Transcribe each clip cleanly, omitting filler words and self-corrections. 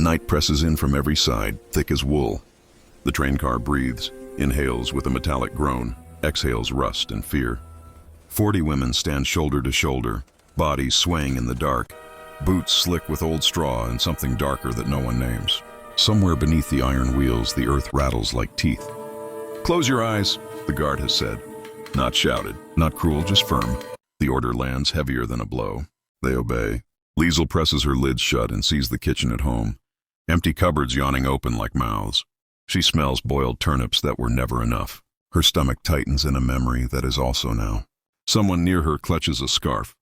Night presses in from every side, thick as wool. The train car breathes, inhales with a metallic groan, exhales rust and fear. 40 women stand shoulder to shoulder, bodies swaying in the dark, boots slick with old straw and something darker that no one names. Somewhere beneath the iron wheels, the earth rattles like teeth. "Close your eyes," the guard has said. Not shouted, not cruel, just firm. The order lands heavier than a blow. They obey. Liesel presses her lids shut and sees the kitchen at home. Empty cupboards yawning open like mouths. She smells boiled turnips that were never enough. Her stomach tightens in a memory that is also now. Someone near her clutches a scarf,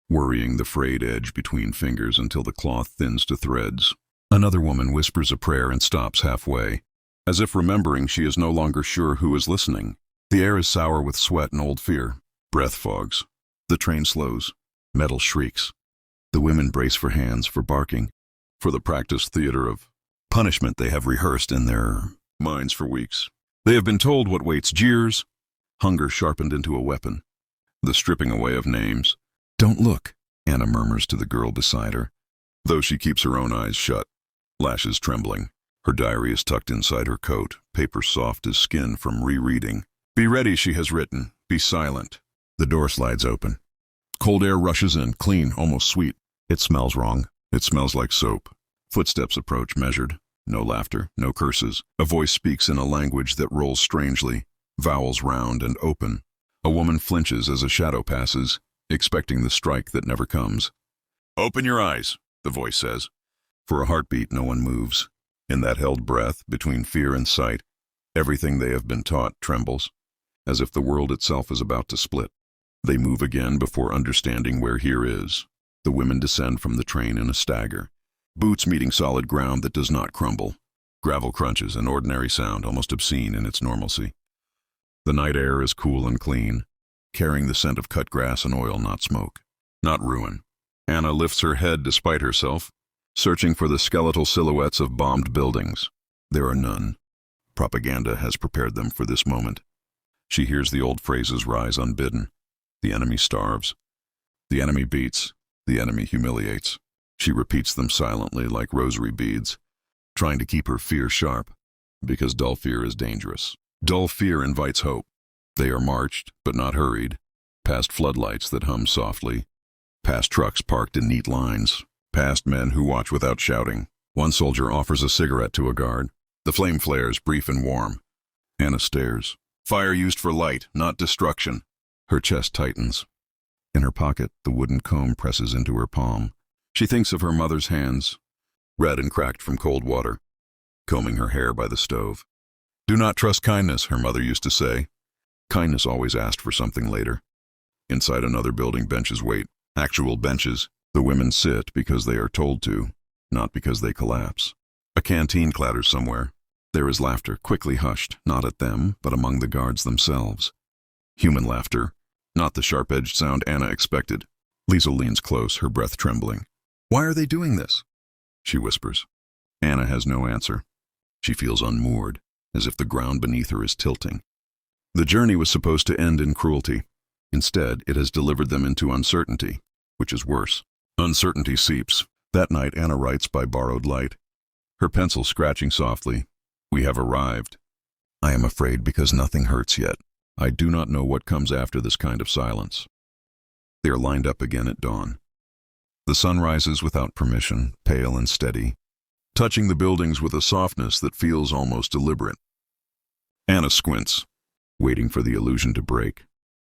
worrying the frayed edge between fingers until the cloth thins to threads. Another woman whispers a prayer and stops halfway, as if remembering she is no longer sure who is listening. The air is sour with sweat and old fear. Breath fogs. The train slows. Metal shrieks. The women brace for hands, for barking, for the practiced theater of punishment they have rehearsed in their minds for weeks. They have been told what waits: jeers, hunger sharpened into a weapon, the stripping away of names. "Don't look," Anna murmurs to the girl beside her, though she keeps her own eyes shut, lashes trembling. Her diary is tucked inside her coat, paper soft as skin from rereading. "Be ready," she has written. "Be silent." The door slides open. Cold air rushes in, clean, almost sweet. It smells wrong. It smells like soap. Footsteps approach, measured. No laughter, no curses. A voice speaks in a language that rolls strangely, vowels round and open. A woman flinches as a shadow passes, expecting the strike that never comes. "Open your eyes," the voice says. For a heartbeat, no one moves. In that held breath, between fear and sight, everything they have been taught trembles, as if the world itself is about to split. They move again before understanding where here is. The women descend from the train in a stagger, boots meeting solid ground that does not crumble. Gravel crunches, an ordinary sound, almost obscene in its normalcy. The night air is cool and clean, carrying the scent of cut grass and oil, not smoke, not ruin. Anna lifts her head despite herself, searching for the skeletal silhouettes of bombed buildings. There are none. Propaganda has prepared them for this moment. She hears the old phrases rise unbidden. The enemy starves. The enemy beats. The enemy humiliates. She repeats them silently like rosary beads, trying to keep her fear sharp, because dull fear is dangerous. Dull fear invites hope. They are marched, but not hurried, past floodlights that hum softly, past trucks parked in neat lines, past men who watch without shouting. One soldier offers a cigarette to a guard. The flame flares, brief and warm. Anna stares. Fire used for light, not destruction. Her chest tightens. In her pocket, the wooden comb presses into her palm. She thinks of her mother's hands, red and cracked from cold water, combing her hair by the stove. "Do not trust kindness," her mother used to say. Kindness always asked for something later. Inside another building, benches wait. Actual benches. The women sit because they are told to, not because they collapse. A canteen clatters somewhere. There is laughter, quickly hushed, not at them, but among the guards themselves. Human laughter, not the sharp-edged sound Anna expected. Liesel leans close, her breath trembling. "Why are they doing this?" she whispers. Anna has no answer. She feels unmoored, as if the ground beneath her is tilting. The journey was supposed to end in cruelty. Instead, it has delivered them into uncertainty, which is worse. Uncertainty seeps. That night, Anna writes by borrowed light, her pencil scratching softly. "We have arrived. I am afraid because nothing hurts yet. I do not know what comes after this kind of silence." They are lined up again at dawn. The sun rises without permission, pale and steady, touching the buildings with a softness that feels almost deliberate. Anna squints, waiting for the illusion to break,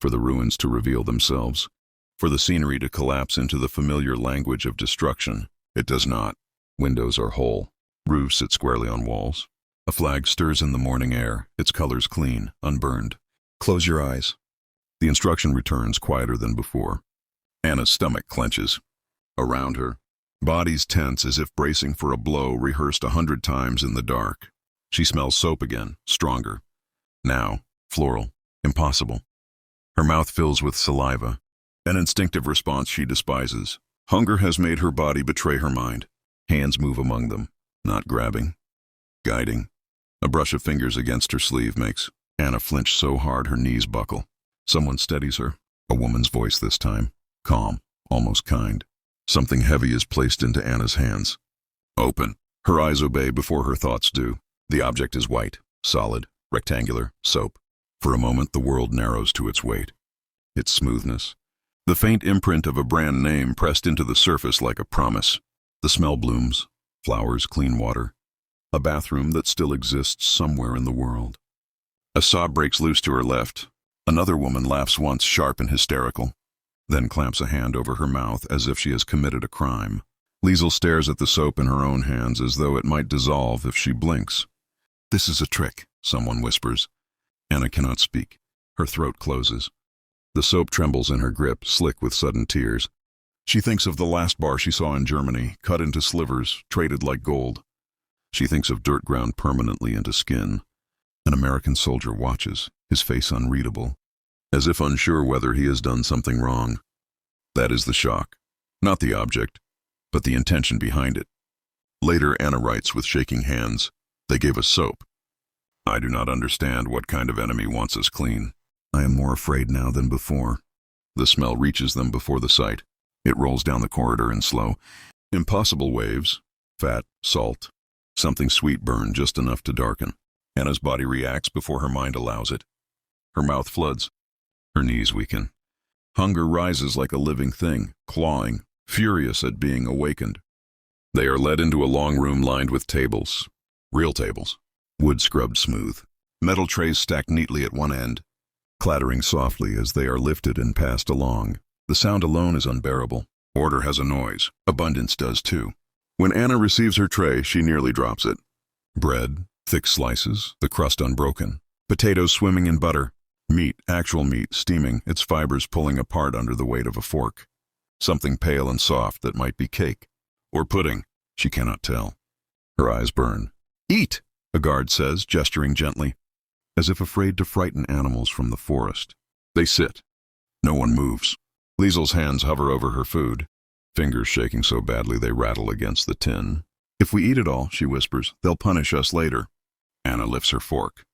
for the ruins to reveal themselves, for the scenery to collapse into the familiar language of destruction. It does not. Windows are whole. Roofs sit squarely on walls. A flag stirs in the morning air, its colors clean, unburned. "Close your eyes." The instruction returns quieter than before. Anna's stomach clenches. Around her, bodies tense as if bracing for a blow rehearsed 100 times in the dark. She smells soap again, stronger. Now, floral, impossible. Her mouth fills with saliva, an instinctive response she despises. Hunger has made her body betray her mind. Hands move among them, not grabbing, guiding. A brush of fingers against her sleeve makes Anna flinch so hard her knees buckle. Someone steadies her, a woman's voice this time, calm, almost kind. Something heavy is placed into Anna's hands. "Open." Her eyes obey before her thoughts do. The object is white, solid, rectangular, soap. For a moment, the world narrows to its weight. Its smoothness. The faint imprint of a brand name pressed into the surface like a promise. The smell blooms, flowers, clean water. A bathroom that still exists somewhere in the world. A sob breaks loose to her left. Another woman laughs once, sharp and hysterical, then clamps a hand over her mouth as if she has committed a crime. Liesl stares at the soap in her own hands as though it might dissolve if she blinks. "This is a trick," someone whispers. Anna cannot speak. Her throat closes. The soap trembles in her grip, slick with sudden tears. She thinks of the last bar she saw in Germany, cut into slivers, traded like gold. She thinks of dirt ground permanently into skin. An American soldier watches, his face unreadable, as if unsure whether he has done something wrong. That is the shock. Not the object, but the intention behind it. Later, Anna writes with shaking hands, "They gave us soap. I do not understand what kind of enemy wants us clean. I am more afraid now than before." The smell reaches them before the sight. It rolls down the corridor in slow, impossible waves. Fat, salt, something sweet burned just enough to darken. Anna's body reacts before her mind allows it. Her mouth floods. Her knees weaken. Hunger rises like a living thing, clawing, furious at being awakened. They are led into a long room lined with tables. Real tables. Wood scrubbed smooth. Metal trays stacked neatly at one end, clattering softly as they are lifted and passed along. The sound alone is unbearable. Order has a noise. Abundance does too. When Anna receives her tray, she nearly drops it. Bread, thick slices, the crust unbroken. Potatoes swimming in butter. Meat, actual meat, steaming, its fibers pulling apart under the weight of a fork. Something pale and soft that might be cake. Or pudding. She cannot tell. Her eyes burn. "Eat!" a guard says, gesturing gently, as if afraid to frighten animals from the forest. They sit. No one moves. Liesel's hands hover over her food, fingers shaking so badly they rattle against the tin. "If we eat it all," she whispers, "they'll punish us later." Anna lifts her fork.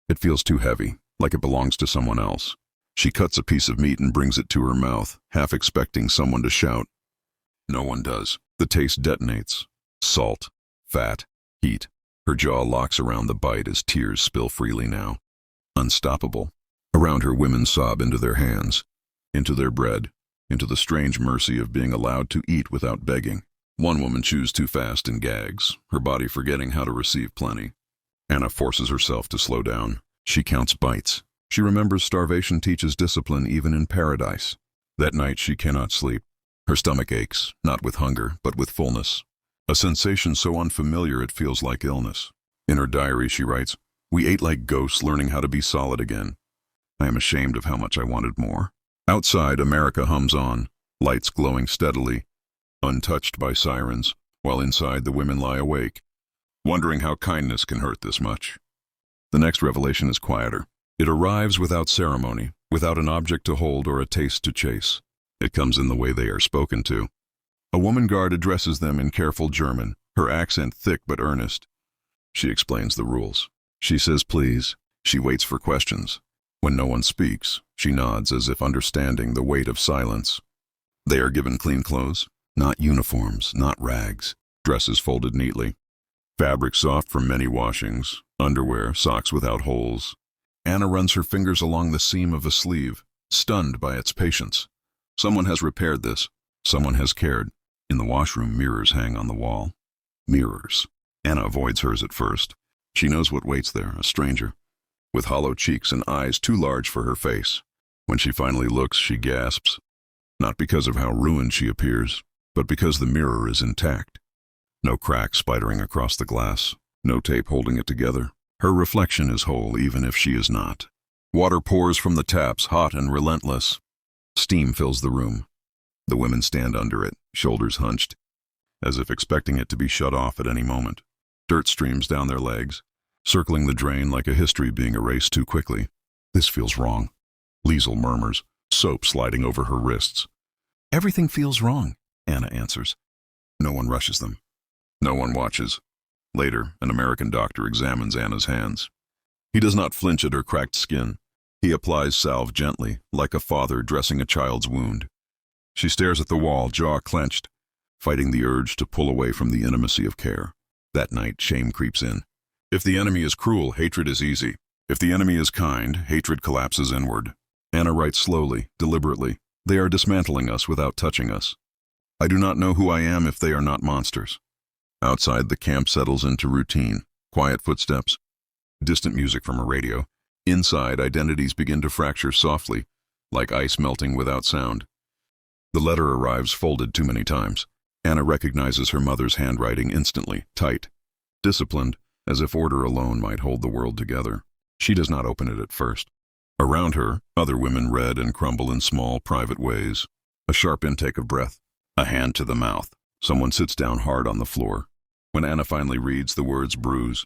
It feels too heavy, like it belongs to someone else. She cuts a piece of meat and brings it to her mouth, half expecting someone to shout. No one does. The taste detonates. Salt, fat, heat. Her jaw locks around the bite as tears spill freely now. Unstoppable. Around her, women sob into their hands, into their bread, into the strange mercy of being allowed to eat without begging. One woman chews too fast and gags, her body forgetting how to receive plenty. Anna forces herself to slow down. She counts bites. She remembers starvation teaches discipline even in paradise. That night she cannot sleep. Her stomach aches, not with hunger, but with fullness. A sensation so unfamiliar it feels like illness. In her diary she writes, "We ate like ghosts learning how to be solid again. I am ashamed of how much I wanted more." Outside, America hums on, lights glowing steadily, untouched by sirens, while inside the women lie awake, wondering how kindness can hurt this much. The next revelation is quieter. It arrives without ceremony, without an object to hold or a taste to chase. It comes in the way they are spoken to. A woman guard addresses them in careful German, her accent thick but earnest. She explains the rules. She says please. She waits for questions. When no one speaks, she nods as if understanding the weight of silence. They are given clean clothes, not uniforms, not rags, dresses folded neatly. Fabric soft from many washings, underwear, socks without holes. Anna runs her fingers along the seam of a sleeve, stunned by its patience. Someone has repaired this. Someone has cared. In the washroom, mirrors hang on the wall. Mirrors. Anna avoids hers at first. She knows what waits there, a stranger, with hollow cheeks and eyes too large for her face. When she finally looks, she gasps, not because of how ruined she appears, but because the mirror is intact. No crack spidering across the glass, no tape holding it together. Her reflection is whole, even if she is not. Water pours from the taps, hot and relentless. Steam fills the room. The women stand under it, shoulders hunched, as if expecting it to be shut off at any moment. Dirt streams down their legs, circling the drain like a history being erased too quickly. This feels wrong. Liesl murmurs, soap sliding over her wrists. Everything feels wrong, Anna answers. No one rushes them. No one watches. Later, an American doctor examines Anna's hands. He does not flinch at her cracked skin. He applies salve gently, like a father dressing a child's wound. She stares at the wall, jaw clenched, fighting the urge to pull away from the intimacy of care. That night, shame creeps in. If the enemy is cruel, hatred is easy. If the enemy is kind, hatred collapses inward. Anna writes slowly, deliberately. They are dismantling us without touching us. I do not know who I am if they are not monsters. Outside, the camp settles into routine. Quiet footsteps, distant music from a radio. Inside, identities begin to fracture softly, like ice melting without sound. The letter arrives folded too many times. Anna recognizes her mother's handwriting instantly, tight, disciplined, as if order alone might hold the world together. She does not open it at first. Around her, other women read and crumble in small, private ways. A sharp intake of breath, a hand to the mouth. Someone sits down hard on the floor. When Anna finally reads, the words bruise.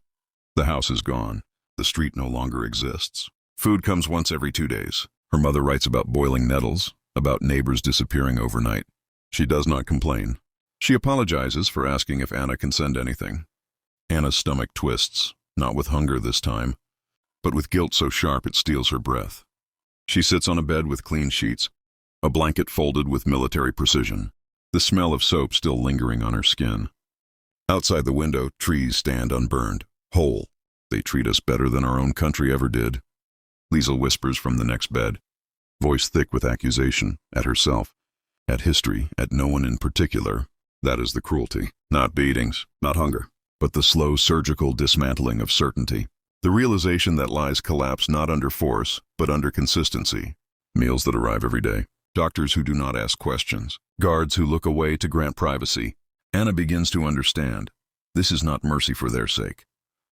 The house is gone. The street no longer exists. Food comes once every 2 days. Her mother writes about boiling nettles, about neighbors disappearing overnight. She does not complain. She apologizes for asking if Anna can send anything. Anna's stomach twists, not with hunger this time, but with guilt so sharp it steals her breath. She sits on a bed with clean sheets, a blanket folded with military precision, the smell of soap still lingering on her skin. Outside the window, trees stand unburned, whole. They treat us better than our own country ever did. Liesel whispers from the next bed, voice thick with accusation, at herself, at history, at no one in particular. That is the cruelty. Not beatings, not hunger, but the slow surgical dismantling of certainty. The realization that lies collapse not under force, but under consistency. Meals that arrive every day. Doctors who do not ask questions. Guards who look away to grant privacy. Anna begins to understand. This is not mercy for their sake.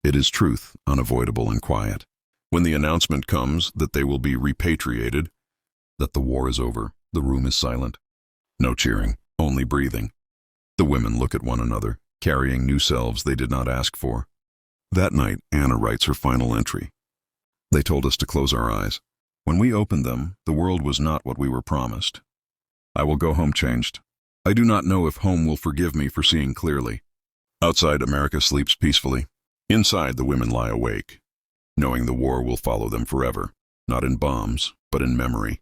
It is truth, unavoidable and quiet. When the announcement comes that they will be repatriated, that the war is over, the room is silent. No cheering, only breathing. The women look at one another, carrying new selves they did not ask for. That night, Anna writes her final entry. They told us to close our eyes. When we opened them, the world was not what we were promised. I will go home changed. I do not know if home will forgive me for seeing clearly. Outside, America sleeps peacefully. Inside, the women lie awake, knowing the war will follow them forever, not in bombs, but in memory.